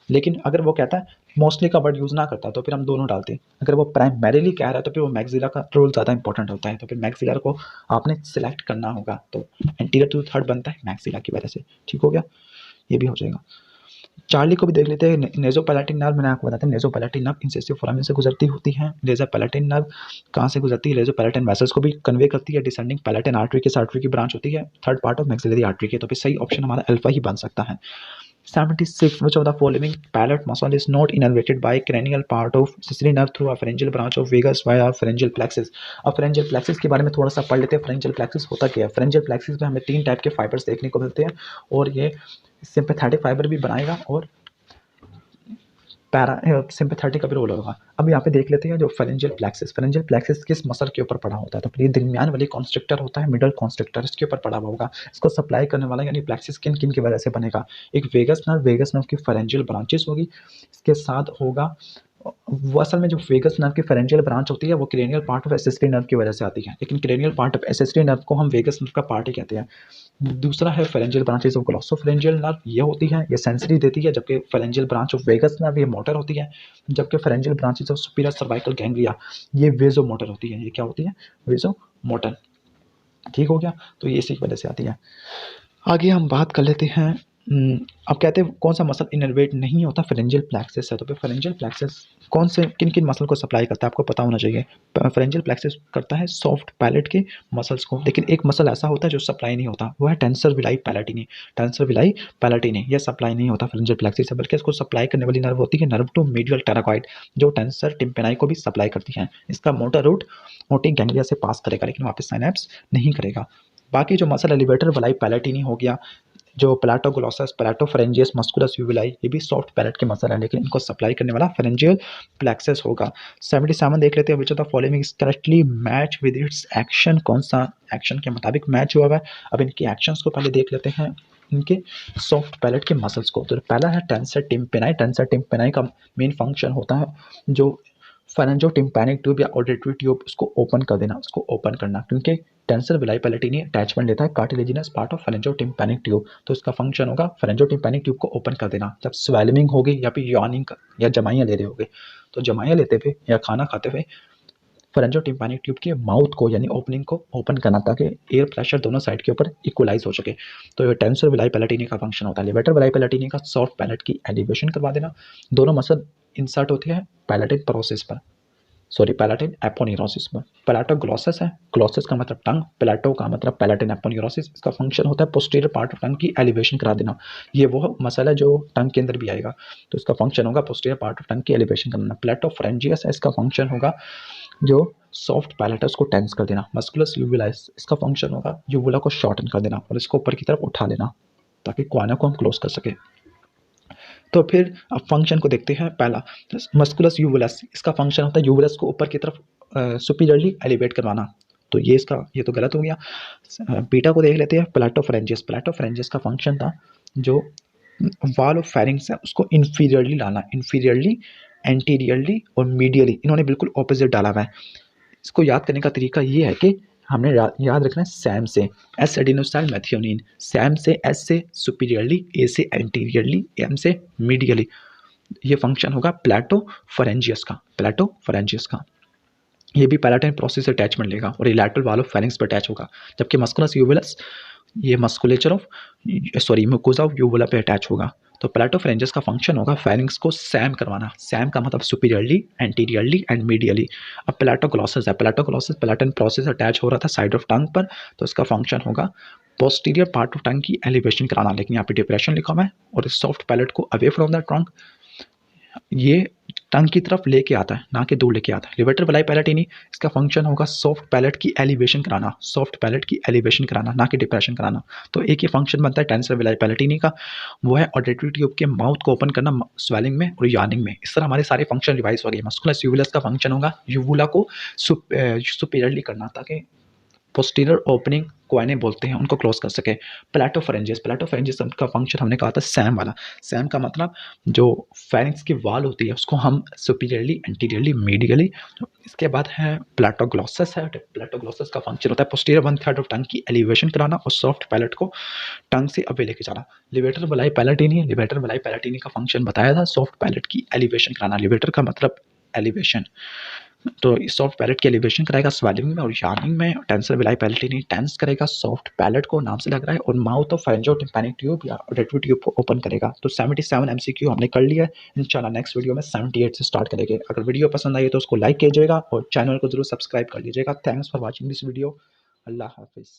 लेकिन अगर वो कहता है मोस्टली का वर्ड यूज़ ना करता तो फिर हम दोनों डालते हैं। अगर वो प्राइमरीली कह रहा है तो फिर वो मैक्सिला का रोल ज़्यादा इंपॉर्टेंट होता है, तो फिर मैक्सिलर को आपने सिलेक्ट करना होगा। तो एंटीरियर टू थर्ड बनता है मैक्सिला की वजह से, ठीक हो गया, ये भी हो जाएगा। चार्ली को भी देख लेते हैं। नेज़ोपैलेटिन नर्व, मैंने आपको बताया नेज़ोपैलेटिन नर्व इंसेसिव फोरामेन से गुजरती होती है। नेज़ोपैलेटिन नर्व कहाँ से गुजरती है? नेज़ोपैलेटिन वेसल्स को भी कन्वे करती है। डिसेंडिंग पैलेटिन आर्टरी के आर्टरी की ब्रांच होती है, third part of maxillary artery के। तो फिर सही ऑप्शन हमारा अल्फा ही बन सकता है। 76 which of the following palate muscle is not innervated by cranial part of accessory nerve through a pharyngeal branch of vagus via pharyngeal plexus। अब pharyngeal plexus के बारे में थोड़ा सा पढ़ लेते हैं। pharyngeal plexus होता क्या है? pharyngeal plexus में हमें 3 टाइप के फाइबर्स देखने को मिलते हैं, और ये सिंपैथेटिक फाइबर भी बनाएगा और सिंपैथेटिक का भी रोल होगा। अब यहाँ पे देख लेते हैं जो फेरेंजियल प्लेक्सस किस मसल के ऊपर पड़ा होता है? तो ये दरमियान वाली कॉन्स्ट्रिक्टर होता है, मिडल कॉन्स्ट्रिक्टर, इसके ऊपर पड़ा हुआ होगा। इसको सप्लाई करने वाला यानी प्लेक्सस किन किन की वजह से बनेगा? एक वेगस नर्व की फेरेंजियल ब्रांचेस होगी, इसके साथ होगा वो असल में जो वेगस नर्व की फेरेंजियल ब्रांच होती है वो cranial part of accessory nerve की वजह से आती है, लेकिन cranial part of accessory nerve को हम वेगस नर्व का पार्ट ही कहते हैं। दूसरा है pharyngeal branches of glossopharyngeal nerve, ये होती है, ये सेंसरी देती है, जबकि pharyngeal branch of vagus nerve ये मोटर होती है, जबकि pharyngeal branches of superior cervical ganglia ये वेजो मोटर होती है। ये क्या होती है? वेजो मोटर, ठीक हो गया। तो ये इसी की वजह से आती है। आगे हम बात कर लेते हैं अब कहते हैं कौन सा मसल इनर्वेट नहीं होता, फेरेंजियल प्लेक्सस है। तो फिर फेरेंजियल प्लेक्सस कौन से किन किन मसल को सप्लाई करता है आपको पता होना चाहिए। फेरेंजियल प्लेक्सस करता है सॉफ्ट पैलेट के मसल्स को, लेकिन एक मसल ऐसा होता है जो सप्लाई नहीं होता, वो है टेंसर विलाई पैलेटिनी। टेंसर विलाई पैलेटिनी ये सप्लाई नहीं होता फेरेंजियल प्लेक्सस से, बल्कि इसको सप्लाई करने वाली नर्व होती है नर्व टू मीडियल टेराकॉइड, जो टेंसर टिम्पेनाई को भी सप्लाई करती है। इसका मोटर रूट मोटी गैंग्लिया से पास करेगा, लेकिन वापस साइनेप्स नहीं करेगा। बाकी जो मसल एलिवेटर विलाई पैलेटिनी हो गया, जो प्लाटोग्लोसस, प्लाटोफरेंजियस, मस्कुलस यूविलाई, ये भी सॉफ्ट पैलेट के मसल है, लेकिन इनको सप्लाई करने वाला फेरेंजियल प्लेक्सस होगा। 77 देख लेते हैं, which of the following is correctly match with its action, कौन सा एक्शन के मुताबिक मैच हुआ है। अब इनके एक्शंस को पहले देख लेते हैं, इनके सॉफ्ट पैलेट के मसल्स को। तो पहला है टेंसर टिम्पेनाई। टेंसर टिम्पेनाई का मेन फंक्शन होता है जो फेरेंजो टिम्पैनिक ट्यूब या ऑडिटरी ट्यूब, उसको ओपन कर देना, उसको ओपन करना, क्योंकि टेंसर विलाई पैलेटिनी अटैचमेंट लेता है cartilaginous part of pharyngotympanic tube, तो इसका फंक्शन होगा फेरेंजो टिम्पैनिक ट्यूब को ओपन कर देना। जब स्वेलिंग होगी या फिर यॉनिंग या जमाइयाँ ले रहे होगे, तो जमाइयाँ लेते हुए या खाना खाते हुए फेरेंजो टिम्पैनिक ट्यूब के माउथ को यानी ओपनिंग को ओपन करना, ताकि एयर प्रेशर दोनों साइड के ऊपर इक्वलाइज हो सके। तो ये टेंसर विलाई पैलेटिनी का फंक्शन होता है। लिवेटर विलाई पैलेटिनी का सॉफ्ट पैलेट की एलिवेशन करवा देना। दोनों मसल इंसर्ट होती है पैलेटिन प्रोसेस पर, सॉरी पैलेटिन एपोन्यूरोसिस में। पैलेटोग्लोसस है, ग्लोसस का मतलब टंग, पैलेटो का मतलब पैलेटिन एपोन्यूरोसिस, इसका फंक्शन होता है पोस्टीरियर पार्ट ऑफ टंग की एलिवेशन करा देना। ये वो मसल है जो टंग के अंदर भी आएगा, तो इसका फंक्शन होगा पोस्टीरियर पार्ट ऑफ टंग की एलिवेशन करना। प्लेटोफ्रेंजियस है, इसका फंक्शन होगा जो सॉफ्ट पैलेट है उसको टेंस कर देना। मस्कुलस यूविलाइस, इसका फंक्शन होगा यूवुला को शॉर्टन कर देना और इसको ऊपर की तरफ उठा लेना, ताकि क्वाना को हम क्लोज कर सके। तो फिर अब फंक्शन को देखते हैं। पहला मस्कुलस यूवुलस, इसका फंक्शन होता है यूवुलस को ऊपर की तरफ सुपीरियरली एलिवेट करवाना, तो ये तो गलत हो गया। बीटा को देख लेते हैं। प्लाटोफ्रेंजियस, प्लाटोफ्रेंजियस का फंक्शन था जो वाल ऑफ फेरिंग्स है उसको इंफीरियरली लाना, इंफीरियरली, एंटीरियरली और मीडियली, इन्होंने बिल्कुल ऑपोजिट डाला हुआ है। इसको याद करने का तरीका ये है कि हमने याद रखना है सैम से, एस एडिनोसाइल मेथियोनिन, सैम से, एस से सुपीरियरली, ए से एंटीरियरली, एम से मीडियली। ये फंक्शन होगा प्लाटोफरेंजियस का, प्लाटोफरेंजियस का। ये भी पैलेटाइन प्रोसेस से अटैचमेंट लेगा और ये लैटरल वाल ऑफ फेरिंग्स पर अटैच होगा, जबकि मस्कुलस यूवुलस ये musculature of mucosa of uvula पे अटैच होगा। तो प्लाटोफ्रेंजियस का फंक्शन होगा फेरिंग्स को सैम करवाना, सैम का मतलब सुपीरियरली, एंटीरियरली एंड मीडियली। अब प्लाटोग्लोसस है, प्लाटोग्लोसस पैलेटाइन प्रोसेस अटैच हो रहा था साइड ऑफ टंग पर, तो इसका फंक्शन होगा पोस्टीरियर पार्ट ऑफ टंग की एलिवेशन कराना, लेकिन यहाँ पे डिप्रेशन लिखा हुआ है और इस सॉफ्ट पैलेट को अवे फ्रॉम द ट्रंक ये टंग की तरफ लेके आता है, ना कि दूर लेके आता है। लिवेटर विलाई पैलेटिनी, इसका फंक्शन होगा सॉफ्ट पैलेट की एलिवेशन कराना, सॉफ्ट पैलेट की एलिवेशन कराना, ना कि डिप्रेशन कराना। तो एक ही फंक्शन बनता है टेंसर विलाई पैलेटिनी का, वो है ऑडिटरी ट्यूब के माउथ को ओपन करना स्वेलिंग में और यार्निंग में। इस तरह हमारे सारे फंक्शन रिवाइज हो गए। मस्कुलस यूवुलस का फंक्शन होगा यूवुला को सुपीरियरली करना, ताकि पोस्टीरियर ओपनिंग को आने बोलते हैं उनको क्लोज कर सके। प्लाटोफरेंजियस, प्लाटोफरेंजियस का फंक्शन हमने कहा था सैम वाला, सैम का मतलब जो फेरिंग्स की वाल होती है उसको हम सुपीरियरली, एंटीरियरली, मीडियली। इसके बाद है प्लाटोग्लोसस है, प्लाटोग्लोसस का फंक्शन होता है पोस्टीरियर 1/3 ऑफ टंग की एलिवेशन कराना और सॉफ्ट पैलेट को टंग से अवे लेके जाना। लिवेटर विलाई पैलेटिनी, लिवेटर विलाई पैलेटिनी का फंक्शन बताया था सॉफ्ट पैलेट की एलिवेशन कराना, लिवेटर का मतलब एलिवेशन। तो इस सॉफ्ट पैलेट की एलिवेशन कराएगा स्वेलिंग में और यार्निंग में। टेंसर विलाई पैलेटिनी टेंस करेगा सॉफ्ट पैलेट को, नाम से लग रहा है, और माउथ ऑफ फेरेंजियो टिम्पैनिक ट्यूब या ऑडिटरी ट्यूब को ओपन करेगा। तो 77 एमसीक्यू हमने कर लिया है। इंशाल्लाह नेक्स्ट वीडियो में 78 से स्टार्ट करेंगे। अगर वीडियो पसंद आई तो उसको लाइक कीजिएगा और चैनल को जरूर सब्सक्राइब कर लीजिएगा। Thanks for watching this video. अल्लाह हाफिज़।